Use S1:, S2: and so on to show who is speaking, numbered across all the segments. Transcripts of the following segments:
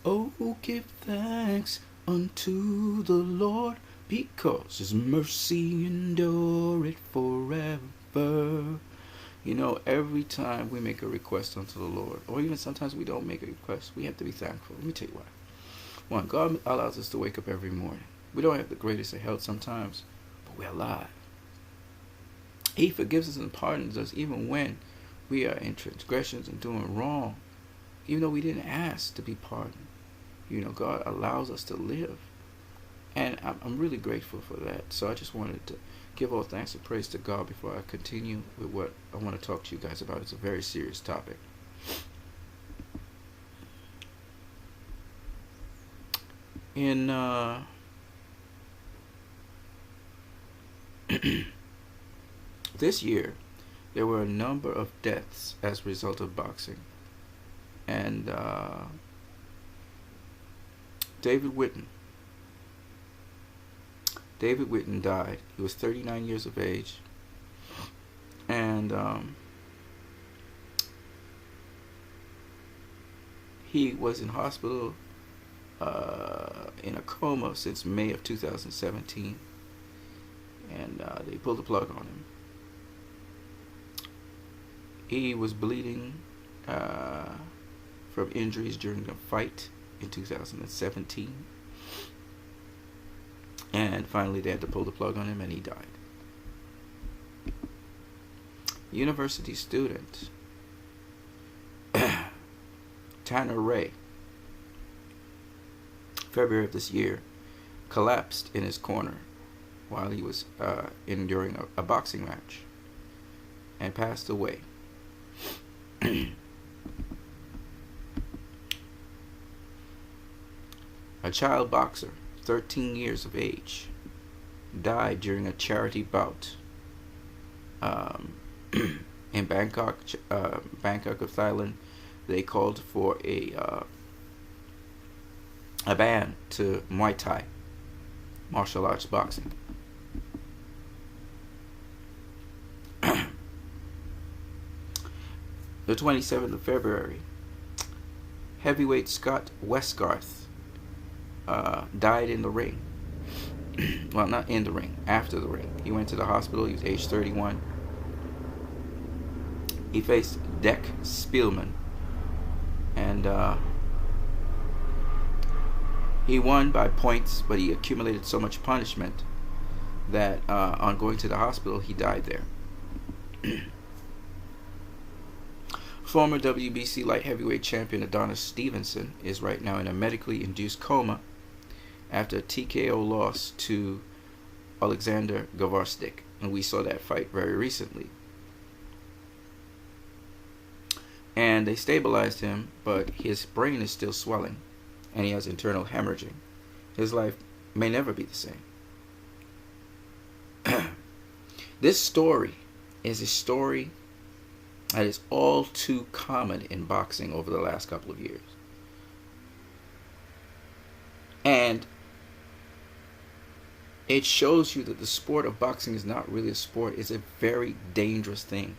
S1: Oh, give thanks unto the Lord, because his mercy endureth forever. You know, every time we make a request unto the Lord, or even sometimes we don't make a request, we have to be thankful. Let me tell you why. One, God allows us to wake up every morning. We don't have the greatest of health sometimes, but we're alive. He forgives us and pardons us even when we are in transgressions and doing wrong, even though we didn't ask to be pardoned. You know, God allows us to live. And I'm really grateful for that. So I just wanted to give all thanks and praise to God before I continue with what I want to talk to you guys about. It's a very serious topic. In this year, there were a number of deaths as a result of boxing. And David Whitten. David Whitten died. He was 39 years of age. And he was in hospital in a coma since May of 2017. And they pulled the plug on him. He was bleeding from injuries during the fight in 2017. And finally they had to pull the plug on him and he died. University student Tanner Ray, February of this year, collapsed in his corner while he was enduring a boxing match and passed away. A child boxer, 13 years of age, died during a charity bout in Bangkok of Thailand. They called for a ban to Muay Thai, martial arts boxing. The 27th of February, heavyweight Scott Westgarth died in the ring. Well, not in the ring, after the ring. He went to the hospital. He was age 31. He faced Deck Spielman. And he won by points, but he accumulated so much punishment that on going to the hospital, he died there. Former WBC light heavyweight champion Adonis Stevenson is right now in a medically induced coma after a TKO loss to Alexander Gavarstik. And we saw that fight very recently. And they stabilized him, but his brain is still swelling and he has internal hemorrhaging. His life may never be the same. This story is a story that is all too common in boxing over the last couple of years. And it shows you that the sport of boxing is not really a sport. It's a very dangerous thing.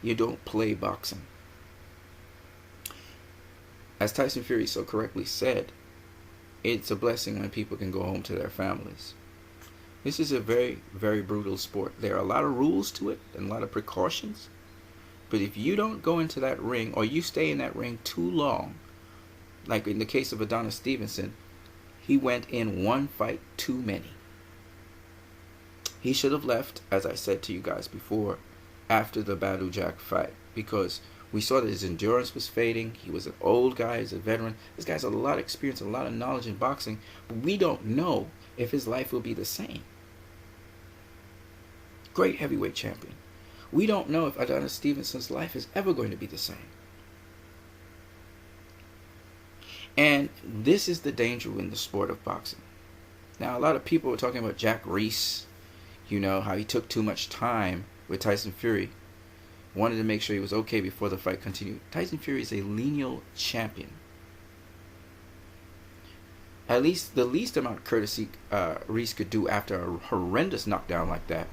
S1: You don't play boxing. As Tyson Fury so correctly said, it's a blessing when people can go home to their families. This is a very, very brutal sport. There are a lot of rules to it and a lot of precautions. But if you don't go into that ring, or you stay in that ring too long, like in the case of Adonis Stevenson, he went in one fight too many. He should have left, as I said to you guys before, after the Badou Jack fight, because we saw that his endurance was fading. He was an old guy, he's a veteran. This guy has a lot of experience, a lot of knowledge in boxing, but we don't know if his life will be the same. Great heavyweight champion. We don't know if Adonis Stevenson's life is ever going to be the same. And this is the danger in the sport of boxing. Now, a lot of people were talking about Jack Reiss, you know, how he took too much time with Tyson Fury. Wanted to make sure he was okay before the fight continued. Tyson Fury is a lineal champion. At least the least amount of courtesy Reiss could do after a horrendous knockdown like that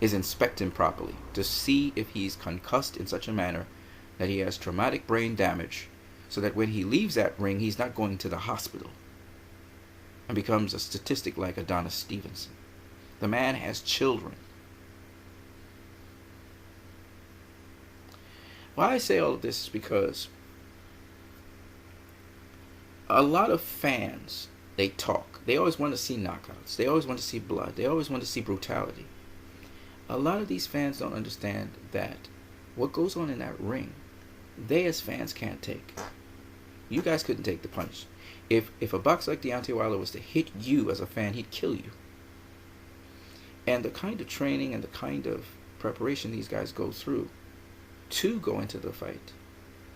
S1: is inspect him properly to see if he's concussed in such a manner that he has traumatic brain damage, so that when he leaves that ring, he's not going to the hospital and becomes a statistic like Adonis Stevenson. The man has children. Why I say all of this is because a lot of fans, they talk. They always want to see knockouts. They always want to see blood. They always want to see brutality. A lot of these fans don't understand that what goes on in that ring, they as fans can't take. You guys couldn't take the punch. If a boxer like Deontay Wilder was to hit you as a fan, he'd kill you. And the kind of training and the kind of preparation these guys go through to go into the fight,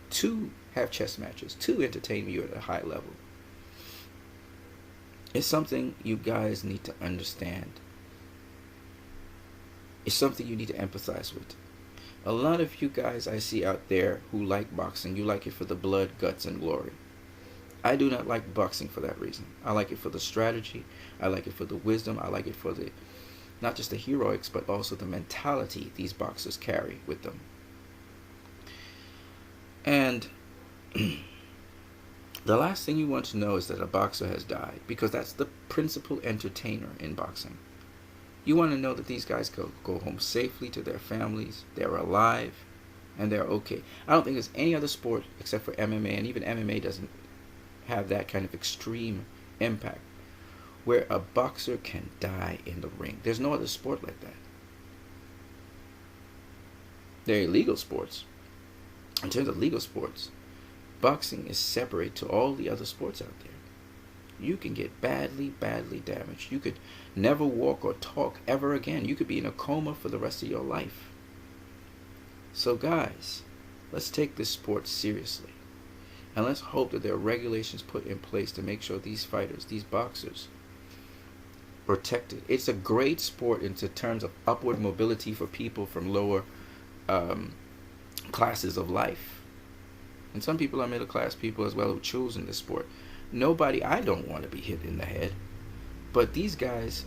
S1: to have chess matches, to entertain you at a high level, is something you guys need to understand. It's something you need to empathize with. A lot of you guys I see out there who like boxing, you like it for the blood, guts, and glory. I do not like boxing for that reason. I like it for the strategy. I like it for the wisdom. I like it for the, not just the heroics, but also the mentality these boxers carry with them. And the last thing you want to know is that a boxer has died, because that's the principal entertainer in boxing. You want to know that these guys go home safely to their families, they're alive, and they're okay. I don't think there's any other sport except for MMA, and even MMA doesn't have that kind of extreme impact, where a boxer can die in the ring. There's no other sport like that. They're illegal sports. In terms of legal sports, boxing is separate to all the other sports out there. You can get badly, badly damaged. You could never walk or talk ever again. You could be in a coma for the rest of your life. So guys, let's take this sport seriously. And let's hope that there are regulations put in place to make sure these fighters, these boxers, protected. It's a great sport in terms of upward mobility for people from lower classes of life. And some people are middle class people as well who choose in this sport. Nobody, I don't want to be hit in the head. But these guys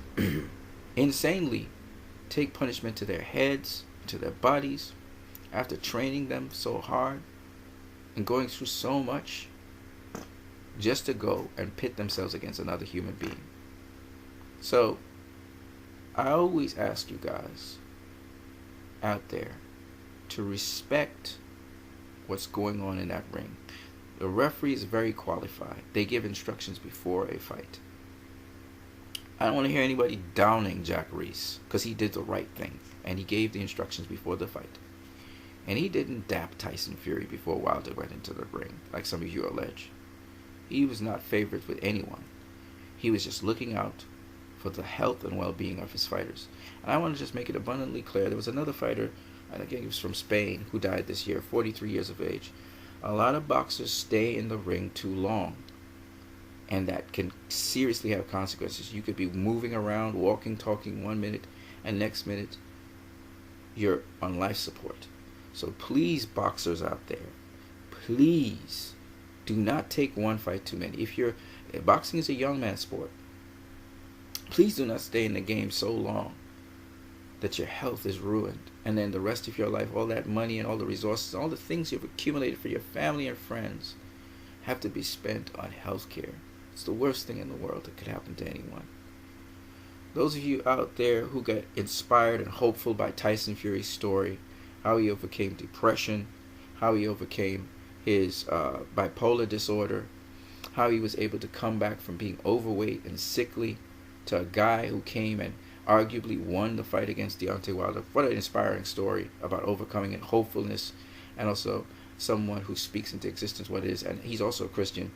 S1: insanely take punishment to their heads, to their bodies, after training them so hard and going through so much just to go and pit themselves against another human being. So, I always ask you guys out there to respect what's going on in that ring. The referee is very qualified. They give instructions before a fight. I don't want to hear anybody downing Jack Reiss, because he did the right thing and he gave the instructions before the fight. And he didn't dap Tyson Fury before Wilder went into the ring, like some of you allege. He was not favored with anyone. He was just looking out for the health and well-being of his fighters. And I want to just make it abundantly clear, there was another fighter, I think he was from Spain, who died this year, 43 years of age. A lot of boxers stay in the ring too long, and that can seriously have consequences. You could be moving around, walking, talking 1 minute, and next minute you're on life support. So please, boxers out there, please do not take one fight too many. Boxing is a young man's sport. Please do not stay in the game so long that your health is ruined, and then the rest of your life, all that money and all the resources, all the things you've accumulated for your family and friends have to be spent on health care. It's the worst thing in the world that could happen to anyone. Those of you out there who got inspired and hopeful by Tyson Fury's story, how he overcame depression, how he overcame his bipolar disorder, how he was able to come back from being overweight and sickly to a guy who came and arguably won the fight against Deontay Wilder. What an inspiring story about overcoming and hopefulness, and also someone who speaks into existence what it is, and he's also a Christian.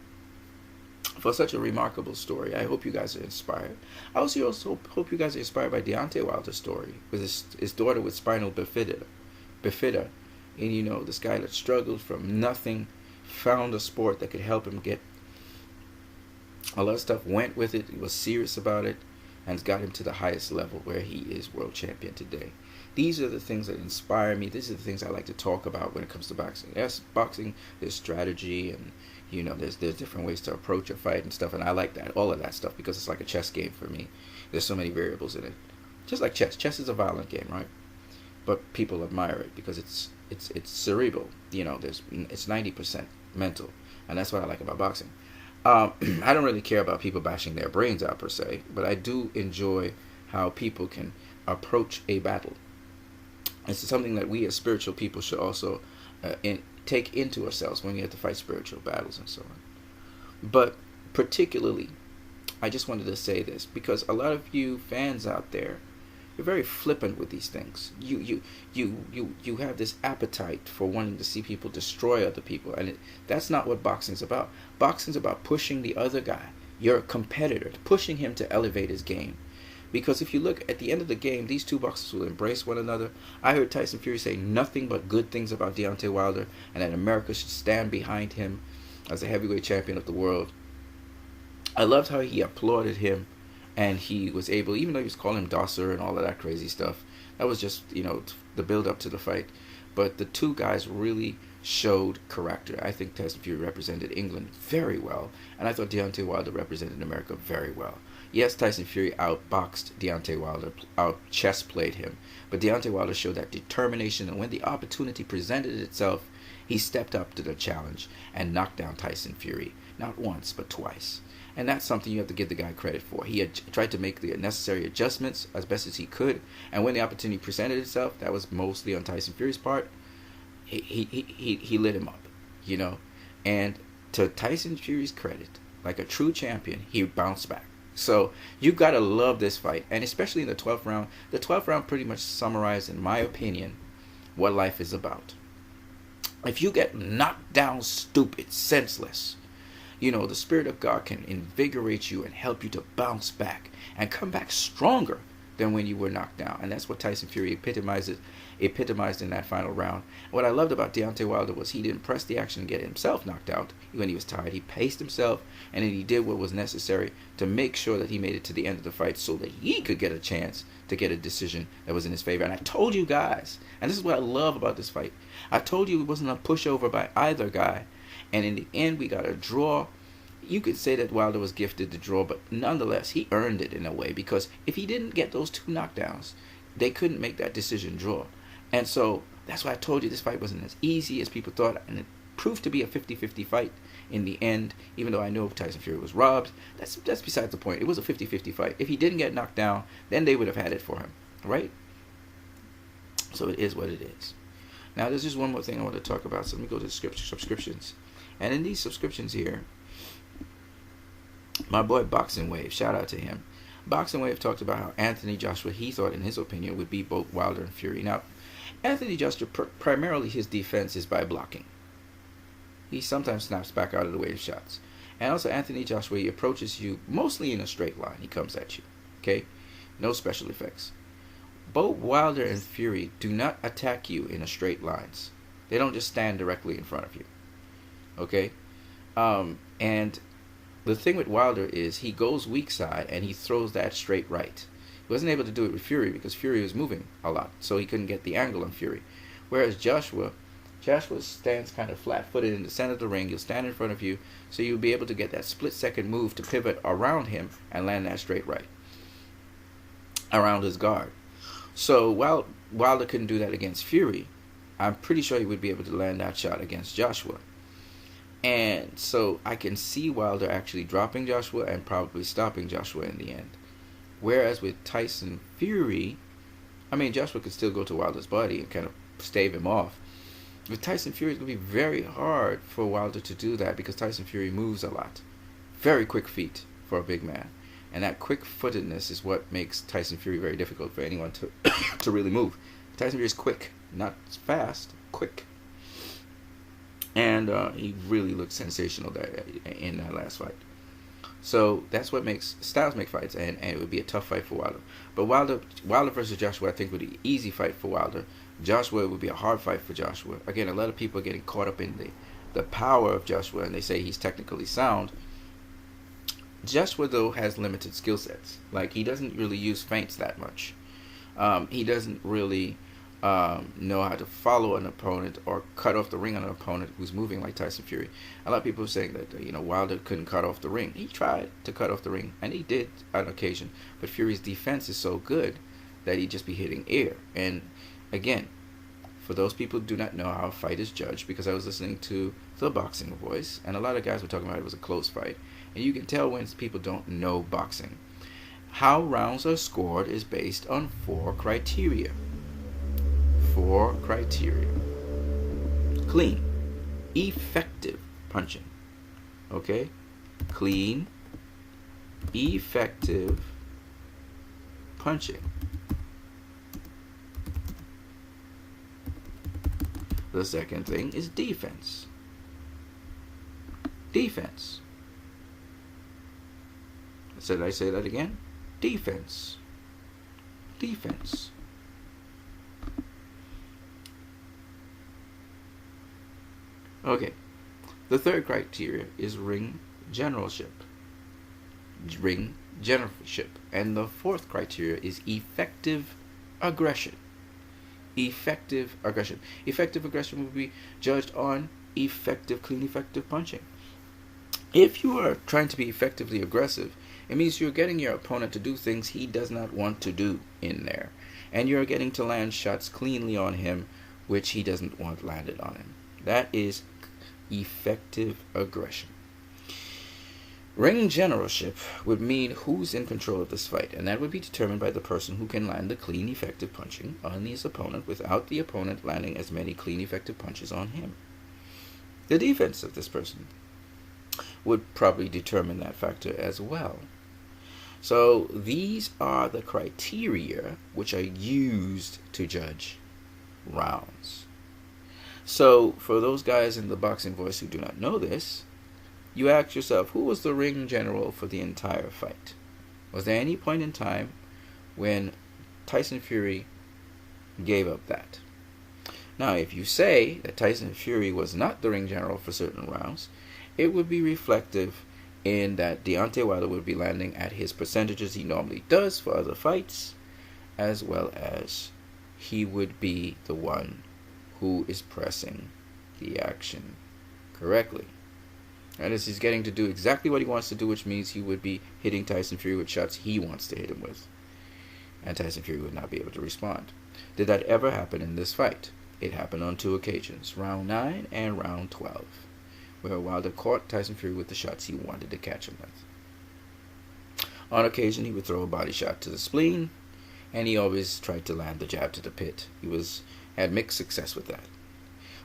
S1: For such a remarkable story, I hope you guys are inspired. I also hope you guys are inspired by Deontay Wilder's story with his daughter with spinal bifida. And this guy that struggled from nothing, found a sport that could help him get a lot of stuff, went with it, he was serious about it, and it's got him to the highest level where he is world champion today. These are the things that inspire me. These are the things I like to talk about when it comes to boxing. Yes, boxing, there's strategy, and there's different ways to approach a fight and stuff, and I like that, all of that stuff, because it's like a chess game for me. There's so many variables in it. Just like chess. Chess is a violent game, right? But people admire it because it's cerebral. It's 90% mental. And that's what I like about boxing. I don't really care about people bashing their brains out per se, but I do enjoy how people can approach a battle. It's something that we as spiritual people should also take into ourselves when we have to fight spiritual battles and so on. But particularly, I just wanted to say this because a lot of you fans out there, you're very flippant with these things. You have this appetite for wanting to see people destroy other people, and that's not what boxing's about. Boxing's about pushing the other guy, your competitor, pushing him to elevate his game. Because if you look at the end of the game, these two boxers will embrace one another. I heard Tyson Fury say nothing but good things about Deontay Wilder, and that America should stand behind him as a heavyweight champion of the world. I loved how he applauded him, and he was able, even though he was calling him Dosser and all of that crazy stuff, that was just, the build up to the fight. But the two guys really showed character. I think Tyson Fury represented England very well, and I thought Deontay Wilder represented America very well. Yes, Tyson Fury outboxed Deontay Wilder, out chess played him, but Deontay Wilder showed that determination, and when the opportunity presented itself, he stepped up to the challenge and knocked down Tyson Fury, not once, but twice. And that's something you have to give the guy credit for. He had tried to make the necessary adjustments as best as he could, and when the opportunity presented itself, that was mostly on Tyson Fury's part, he lit him up, And to Tyson Fury's credit, like a true champion, he bounced back. So you gotta love this fight, and especially in the 12th round. The 12th round pretty much summarized, in my opinion, what life is about. If you get knocked down stupid, senseless, the Spirit of God can invigorate you and help you to bounce back and come back stronger than when you were knocked down. And that's what Tyson Fury epitomized in that final round. What I loved about Deontay Wilder was he didn't press the action and get himself knocked out when he was tired. He paced himself, and then he did what was necessary to make sure that he made it to the end of the fight so that he could get a chance to get a decision that was in his favor. And I told you guys, and this is what I love about this fight, I told you it wasn't a pushover by either guy. And in the end, we got a draw. You could say that Wilder was gifted the draw, but nonetheless, he earned it in a way, because if he didn't get those two knockdowns, they couldn't make that decision draw. And so that's why I told you this fight wasn't as easy as people thought, and it proved to be a 50-50 fight in the end, even though I know Tyson Fury was robbed. That's besides the point. It was a 50-50 fight. If he didn't get knocked down, then they would have had it for him, right? So it is what it is. Now, there's just one more thing I want to talk about, so let me go to the subscriptions. And in these subscriptions here, my boy Boxing Wave, shout out to him. Boxing Wave talked about how Anthony Joshua, he thought in his opinion, would beat both Wilder and Fury. Now, Anthony Joshua, primarily his defense is by blocking. He sometimes snaps back out of the way of shots. And also Anthony Joshua, he approaches you mostly in a straight line. He comes at you, okay? No special effects. Both Wilder and Fury do not attack you in a straight lines. They don't just stand directly in front of you, okay? And the thing with Wilder is he goes weak side and he throws that straight right. He wasn't able to do it with Fury because Fury was moving a lot, so he couldn't get the angle on Fury. Whereas Joshua stands kind of flat-footed in the center of the ring. He'll stand in front of you, so you'll be able to get that split-second move to pivot around him and land that straight right around his guard. So while Wilder couldn't do that against Fury, I'm pretty sure he would be able to land that shot against Joshua. And so I can see Wilder actually dropping Joshua and probably stopping Joshua in the end. Whereas with Tyson Fury, Joshua could still go to Wilder's body and kind of stave him off. With Tyson Fury, it's going to be very hard for Wilder to do that because Tyson Fury moves a lot. Very quick feet for a big man. And that quick-footedness is what makes Tyson Fury very difficult for anyone to really move. Tyson Fury is quick, not fast, quick. And he really looked sensational in that last fight. So that's what makes styles make fights, and it would be a tough fight for Wilder. But Wilder versus Joshua, I think, would be an easy fight for Wilder. Joshua would be a hard fight for Joshua. Again, a lot of people are getting caught up in the power of Joshua, and they say he's technically sound. Joshua, though, has limited skill sets. Like, he doesn't really use feints that much. He doesn't really know how to follow an opponent or cut off the ring on an opponent who's moving like Tyson Fury. A lot of people are saying that Wilder couldn't cut off the ring. He tried to cut off the ring, and he did on occasion. But Fury's defense is so good that he'd just be hitting air. And again, for those people who do not know how a fight is judged, because I was listening to The Boxing Voice, and a lot of guys were talking about it was a close fight. And you can tell when people don't know boxing. How rounds are scored is based on 4 criteria. 4 criteria. Clean, effective punching. Okay? Clean, effective punching. The second thing is defense. Defense. Should I say that again? Defense. Defense. Okay. The third criteria is ring generalship. Ring generalship. And the fourth criteria is effective aggression. Effective aggression. Effective aggression will be judged on effective, clean, effective punching. If you are trying to be effectively aggressive, it means you're getting your opponent to do things he does not want to do in there. And you're getting to land shots cleanly on him, which he doesn't want landed on him. That is effective aggression. Ring generalship would mean who's in control of this fight, and that would be determined by the person who can land the clean, effective punching on his opponent without the opponent landing as many clean, effective punches on him. The defense of this person would probably determine that factor as well. So these are the criteria which are used to judge rounds. So for those guys in The Boxing Voice who do not know this, you ask yourself, who was the ring general for the entire fight? Was there any point in time when Tyson Fury gave up that? Now, if you say that Tyson Fury was not the ring general for certain rounds, it would be reflective in that Deontay Wilder would be landing at his percentages he normally does for other fights, as well as he would be the one who is pressing the action correctly. And as he's getting to do exactly what he wants to do, which means he would be hitting Tyson Fury with shots he wants to hit him with. And Tyson Fury would not be able to respond. Did that ever happen in this fight? It happened on 2 occasions, round 9 and round 12, where Wilder caught Tyson Fury with the shots he wanted to catch him with. On occasion, he would throw a body shot to the spleen, and he always tried to land the jab to the pit. He had mixed success with that.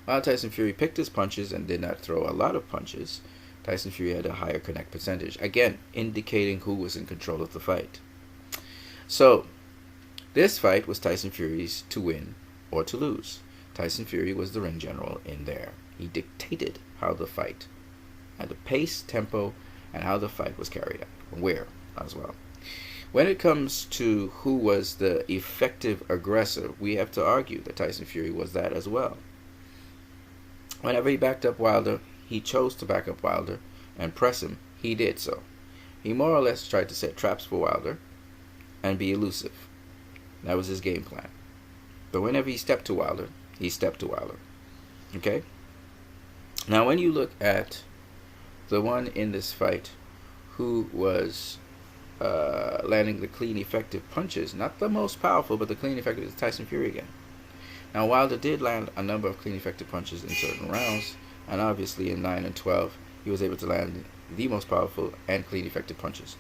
S1: While Tyson Fury picked his punches and did not throw a lot of punches, Tyson Fury had a higher connect percentage, again indicating who was in control of the fight. So, this fight was Tyson Fury's to win or to lose. Tyson Fury was the ring general in there. He dictated how the fight, and the pace, tempo, and how the fight was carried out, where as well. When it comes to who was the effective aggressor, we have to argue that Tyson Fury was that as well. Whenever he backed up Wilder, he chose to back up Wilder and press him. He did so. He more or less tried to set traps for Wilder and be elusive. That was his game plan. But whenever he stepped to Wilder, he stepped to Wilder. Okay? Now when you look at the one in this fight who was landing the clean, effective punches, not the most powerful, but the clean, effective, is Tyson Fury again. Now Wilder did land a number of clean, effective punches in certain rounds, and obviously in 9 and 12, he was able to land the most powerful and clean, effective punches.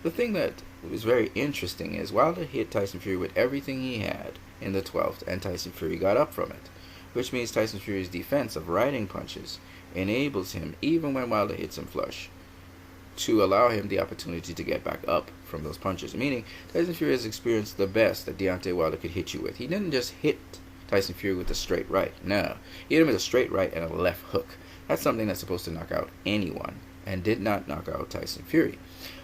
S1: The thing that was very interesting is Wilder hit Tyson Fury with everything he had in the 12th, and Tyson Fury got up from it, which means Tyson Fury's defense of riding punches enables him, even when Wilder hits him flush, to allow him the opportunity to get back up from those punches. Meaning, Tyson Fury has experienced the best that Deontay Wilder could hit you with. He didn't just hit Tyson Fury with a straight right. No. He hit him with a straight right and a left hook. That's something that's supposed to knock out anyone, and did not knock out Tyson Fury.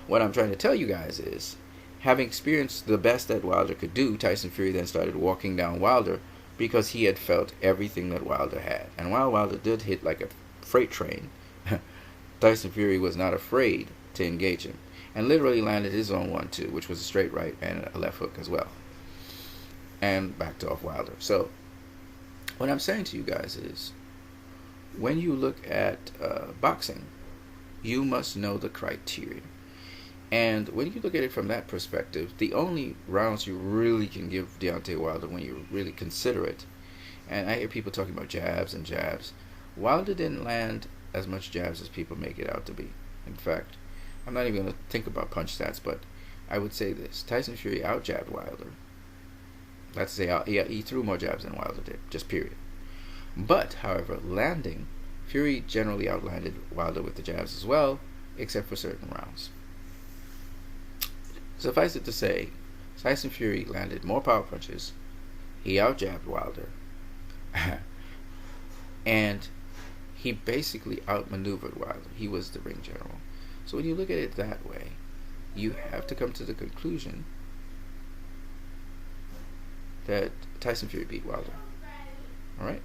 S1: What I'm trying to tell you guys is, having experienced the best that Wilder could do, Tyson Fury then started walking down Wilder because he had felt everything that Wilder had. And while Wilder did hit like a freight train, Tyson Fury was not afraid to engage him, and literally landed his own 1-2, which was a straight right and a left hook as well, and backed off Wilder. So what I'm saying to you guys is, when you look at boxing, you must know the criteria. And when you look at it from that perspective, the only rounds you really can give Deontay Wilder, when you really consider it, And I hear people talking about jabs and jabs. Wilder didn't land as much jabs as people make it out to be. In fact, I'm not even going to think about punch stats, but I would say this: Tyson Fury out jabbed Wilder. Let's say he threw more jabs than Wilder did, just period. But, however, landing, Fury generally outlanded Wilder with the jabs as well, except for certain rounds. Suffice it to say, Tyson Fury landed more power punches, he outjabbed Wilder, and he basically outmaneuvered Wilder. He was the ring general. So when you look at it that way, you have to come to the conclusion that Tyson Fury beat Wilder. Alright?